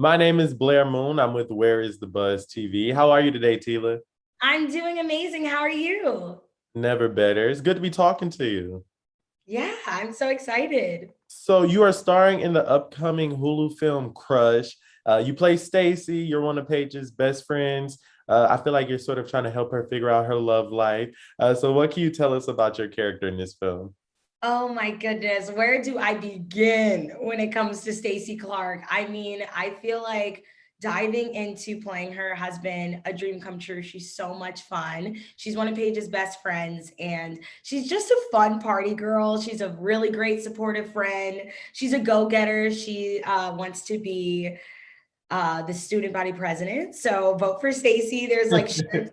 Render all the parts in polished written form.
My name is Blair Moon. I'm with Where is the Buzz TV. How are you today, Teala? I'm doing amazing. How are you? Never better. It's good to be talking to you. Yeah, I'm so excited. So you are starring in the upcoming Hulu film Crush. You play Stacy. You're one of Paige's best friends. I feel like you're sort of trying to help her figure out her love life. So what can you tell us about your character in this film? Oh my goodness, where do I begin when it comes to Stacey Clark? I feel like diving into playing her has been a dream come true. She's so much fun. She's one of Paige's best friends, and she's just a fun party girl. She's a really great supportive friend. She's a go-getter. She wants to be the student body president. So vote for Stacy. There's like shirts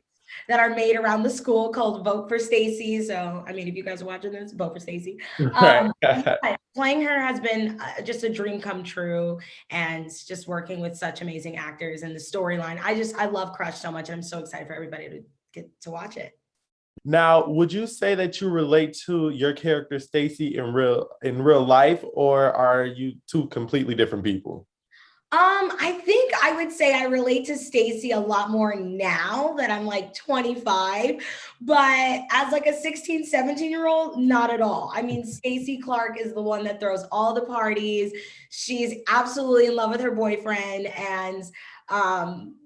that are made around the school called Vote for Stacy. So, I mean, if you guys are watching this, vote for Stacy. Right. Yeah, playing her has been just a dream come true, and just working with such amazing actors and the storyline. I love Crush so much, and I'm so excited for everybody to get to watch it. Now, would you say that you relate to your character Stacy in real life, or are you two completely different people? I think I would say I relate to Stacy a lot more now that I'm like 25, but as like a 16, 17-year-old, not at all. I mean, Stacy Clark is the one that throws all the parties. She's absolutely in love with her boyfriend, and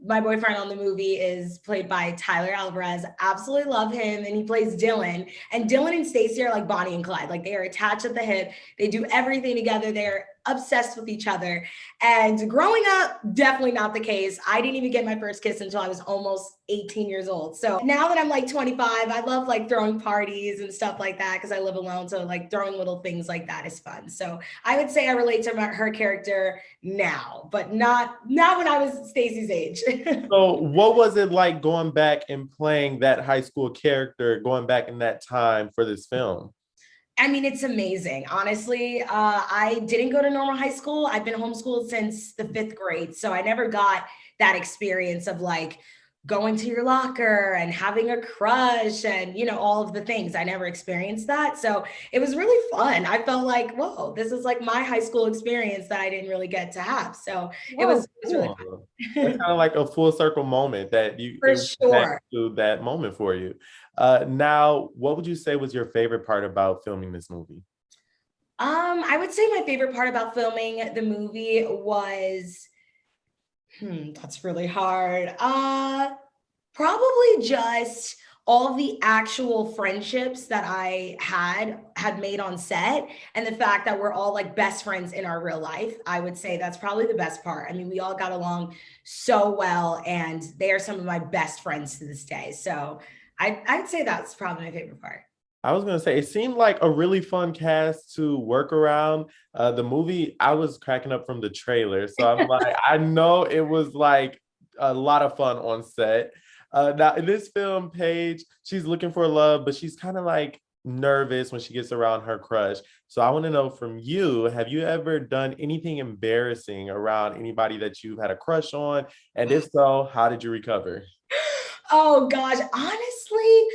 my boyfriend on the movie is played by Tyler Alvarez. Absolutely love him, and he plays Dylan. And Dylan and Stacy are like Bonnie and Clyde. Like, they are attached at the hip. They do everything together. They're obsessed with each other. And growing up, definitely not the case. I didn't even get my first kiss until I was almost 18 years old. So now that I'm like 25, I love like throwing parties and stuff like that because I live alone. So like throwing little things like that is fun. So I would say I relate to her character now, but not when I was Stacey's age. So, what was it like going back and playing that high school character, going back in that time for this film? I mean, it's amazing. Honestly, I didn't go to normal high school. I've been homeschooled since the fifth grade. So I never got that experience of like going to your locker and having a crush and, all of the things. I never experienced that. So it was really fun. I felt like, whoa, this is like my high school experience that I didn't really get to have. So Oh, it was really cool. That's kind of like a full circle moment that for it went back sure. to that moment for you. Now, what would you say was your favorite part about filming this movie? I would say my favorite part about filming the movie was that's really hard. Probably just all of the actual friendships that I had made on set, and the fact that we're all like best friends in our real life. I would say that's probably the best part. I mean, we all got along so well, and they are some of my best friends to this day. So I'd say that's probably my favorite part. I was gonna say it seemed like a really fun cast to work around. The movie, I was cracking up from the trailer, so I'm like, I know it was like a lot of fun on set. Now in this film, Paige, she's looking for love, but she's kind of like nervous when she gets around her crush. So I want to know from you, have you ever done anything embarrassing around anybody that you've had a crush on? And if so, how did you recover? Oh gosh, honestly,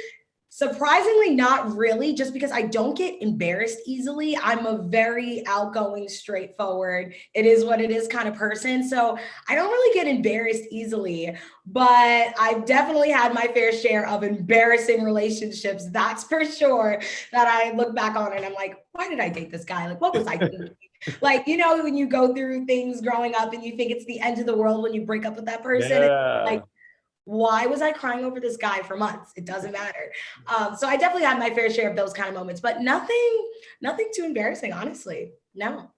surprisingly not really, just because I don't get embarrassed easily. I'm a very outgoing, straightforward, it is what it is kind of person. So I don't really get embarrassed easily, but I've definitely had my fair share of embarrassing relationships. That's for sure, that I look back on and I'm like, why did I date this guy? Like, what was I thinking? Like, when you go through things growing up and you think it's the end of the world when you break up with that person, it's Yeah. like, why was I crying over this guy for months? It doesn't matter. So I definitely had my fair share of those kind of moments, but nothing too embarrassing, honestly. No.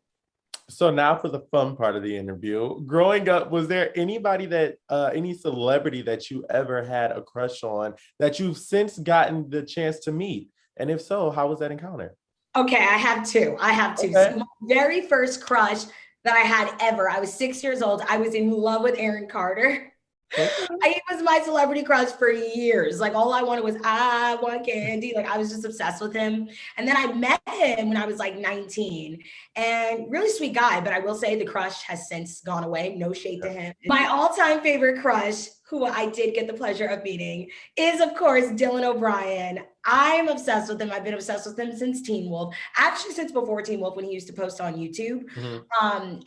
So now for the fun part of the interview. Growing up, was there anybody any celebrity that you ever had a crush on that you've since gotten the chance to meet? And if so, how was that encounter? Okay, I have two. I have two. So Okay. my very first crush that I had ever, I was 6 years old. I was in love with Aaron Carter. Okay. He was my celebrity crush for years. Like, all I wanted was I want candy. Like, I was just obsessed with him. And then I met him when I was like 19, and really sweet guy. But I will say the crush has since gone away. No shade to him. My all-time favorite crush, who I did get the pleasure of meeting, is of course Dylan O'Brien. I'm obsessed with him. I've been obsessed with him since Teen Wolf, actually since before Teen Wolf when he used to post on YouTube.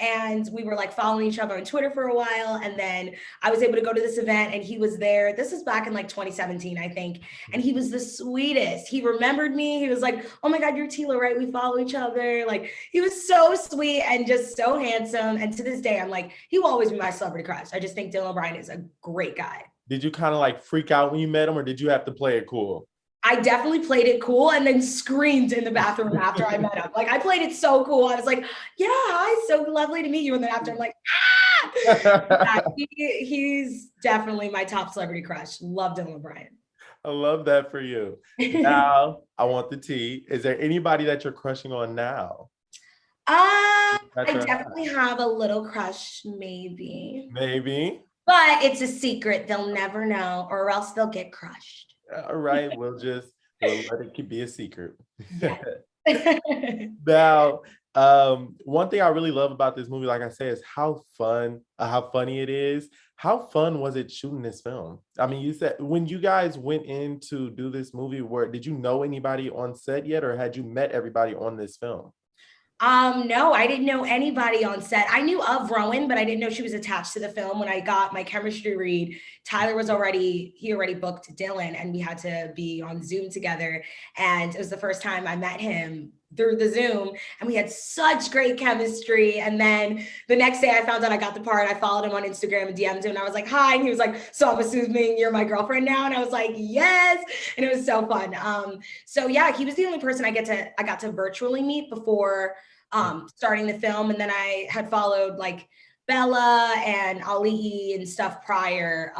And we were like following each other on Twitter for a while. And then I was able to go to this event and he was there. This is back in like 2017, I think. And he was the sweetest. He remembered me. He was like, oh my God, you're Teala, right? We follow each other. Like he was so sweet and just so handsome. And to this day, I'm like, he will always be my celebrity crush. I just think Dylan O'Brien is a great guy. Did you kind of like freak out when you met him, or did you have to play it cool? I definitely played it cool and then screamed in the bathroom after I met him. Like I played it so cool. I was like, yeah, hi, so lovely to meet you. And then after I'm like, ah! He's definitely my top celebrity crush. Love Dylan O'Brien. I love that for you. Now, I want the tea. Is there anybody that you're crushing on now? I definitely have a little crush, maybe. Maybe. But it's a secret. They'll never know, or else they'll get crushed. All right, we'll let it be a secret. Yes. Now, one thing I really love about this movie, like I say, is how funny it is. How fun was it shooting this film? I mean, you said when you guys went in to do this movie, did you know anybody on set yet, or had you met everybody on this film? No, I didn't know anybody on set. I knew of Rowan, but I didn't know she was attached to the film. When I got my chemistry read, Tyler he already booked Dylan and we had to be on Zoom together. And it was the first time I met him through the Zoom and we had such great chemistry. And then the next day I found out I got the part. I followed him on Instagram and DM'd him and I was like, hi. And he was like, so I'm assuming you're my girlfriend now? And I was like, yes. And it was so fun. So yeah, he was the only person I got to virtually meet before starting the film. And then I had followed like Bella and Ali and stuff prior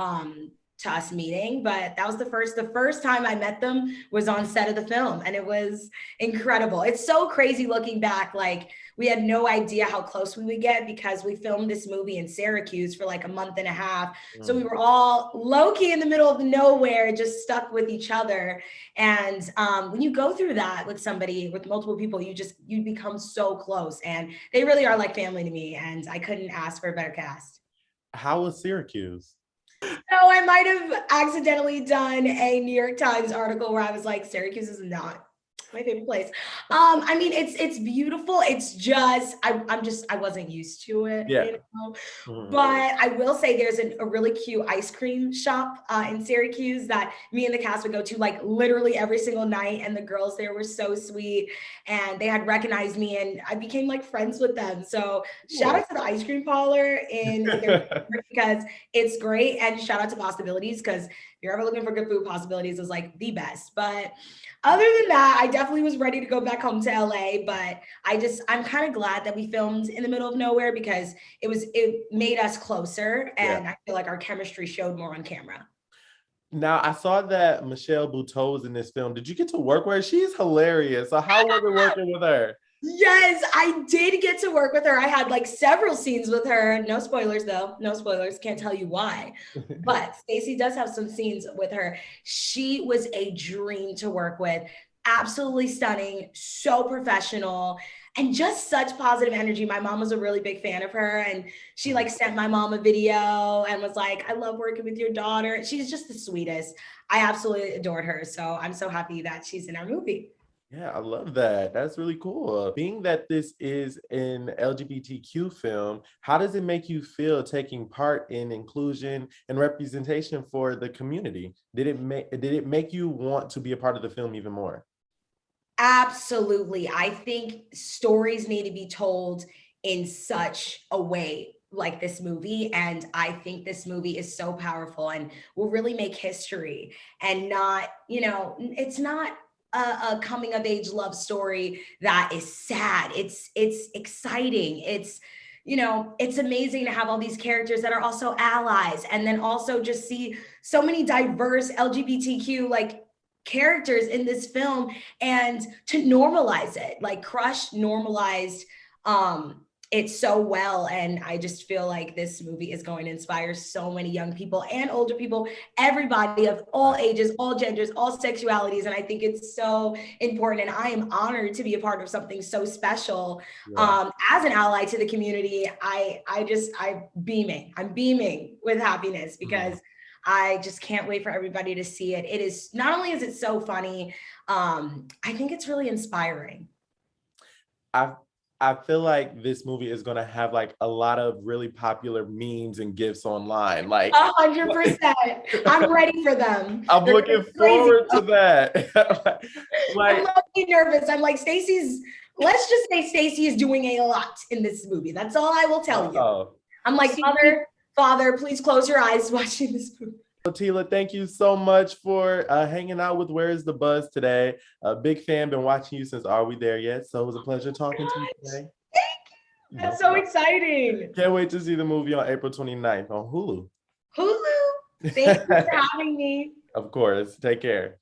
to us meeting, but that was the first time I met them was on set of the film, and it was incredible. It's so crazy looking back. Like we had no idea how close we would get because we filmed this movie in Syracuse for like a month and a half. So we were all low-key in the middle of nowhere, just stuck with each other. And when you go through that with somebody, with multiple people, you become so close, and they really are like family to me, and I couldn't ask for a better cast. How was Syracuse? So I might have accidentally done a New York Times article where I was like, Syracuse is not my favorite place. I mean, it's beautiful. It's just, I wasn't used to it, yeah. You know? But I will say there's a really cute ice cream shop in Syracuse that me and the cast would go to like literally every single night. And the girls there were so sweet and they had recognized me and I became like friends with them. So shout out to the ice cream parlor in because it's great. And shout out to Possibilities because if you're ever looking for good food, Possibilities is like the best. But other than that, I definitely was ready to go back home to LA, but I'm kind of glad that we filmed in the middle of nowhere because it made us closer and I feel like our chemistry showed more on camera. Now, I saw that Michelle Buteau was in this film. Did you get to work with her? She's hilarious. So how was it working with her? Yes, I did get to work with her. I had like several scenes with her. No spoilers though. No spoilers. Can't tell you why. But Stacey does have some scenes with her. She was a dream to work with. Absolutely stunning. So professional. And just such positive energy. My mom was a really big fan of her. And she like sent my mom a video and was like, I love working with your daughter. She's just the sweetest. I absolutely adored her. So I'm so happy that she's in our movie. Yeah, I love that. That's really cool. Being that this is an LGBTQ film, how does it make you feel taking part in inclusion and representation for the community? Did it make you want to be a part of the film even more? Absolutely. I think stories need to be told in such a way like this movie. And I think this movie is so powerful and will really make history and not, it's not a coming of age love story that is sad. It's exciting. It's amazing to have all these characters that are also allies and then also just see so many diverse LGBTQ like characters in this film and to normalize it. Like Crush normalized it so well. And I just feel like this movie is going to inspire so many young people and older people, everybody of all ages, all genders, all sexualities. And I think it's so important. And I am honored to be a part of something so special. As an ally to the community, I'm beaming with happiness because I just can't wait for everybody to see it. It is, not only is it so funny, I think it's really inspiring. I I feel like this movie is gonna have like a lot of really popular memes and gifs online. Like 100%. I'm ready for them. I'm They're looking crazy. forward to that. I'm Like, really nervous. I'm like, let's just say Stacey is doing a lot in this movie. That's all I will tell you. oh, I'm like, Father, please close your eyes watching this movie. Teala, thank you so much for hanging out with Where's the Buzz today. A big fan, been watching you since Are We There Yet? So it was a pleasure talking to you today. Thank you. That's so exciting. Can't wait to see the movie on April 29th on Hulu. Hulu. Thank you for having me. Of course. Take care.